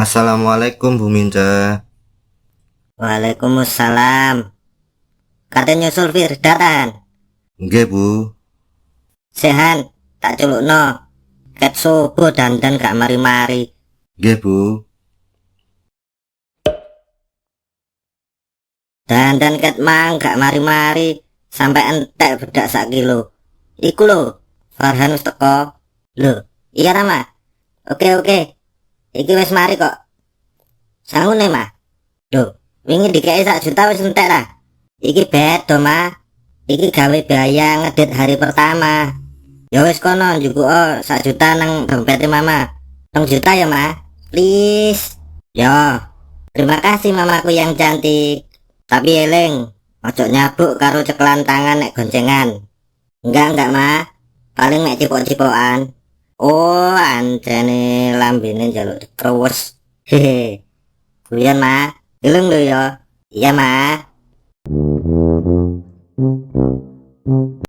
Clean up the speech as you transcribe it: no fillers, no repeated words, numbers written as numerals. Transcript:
Assalamualaikum Bu Mince. Waalaikumsalam. Kate nyusul Firda kan? Nggih Bu. Sehan, tak culukno. Ket subuh dandan gak mari-mari. Nggih Bu. Dandan ket mang gak mari-mari. Sampai entek bedak sak kilo. Iku lho, Farhan wis teko. Lho, iya Rama. Oke. Iki wis mari kok. Sangune mah. Lho, wingi dikei 1 juta wis entek lah. Iki bedo mah. Iki gawe biaya ngedit hari pertama. Ya wis kono njugo 1 juta nang dompete mama. 2 juta ya ma, please. Yo, terima kasih mamaku yang cantik. Tapi eling, ojo nyabuk karo cekelan tangan nek goncengan. Enggak ma, paling mek cipok-cipokan. Oh anjane lambene njaluk krewes. Hehe, guyon ma, eling lho ya. Iya ma.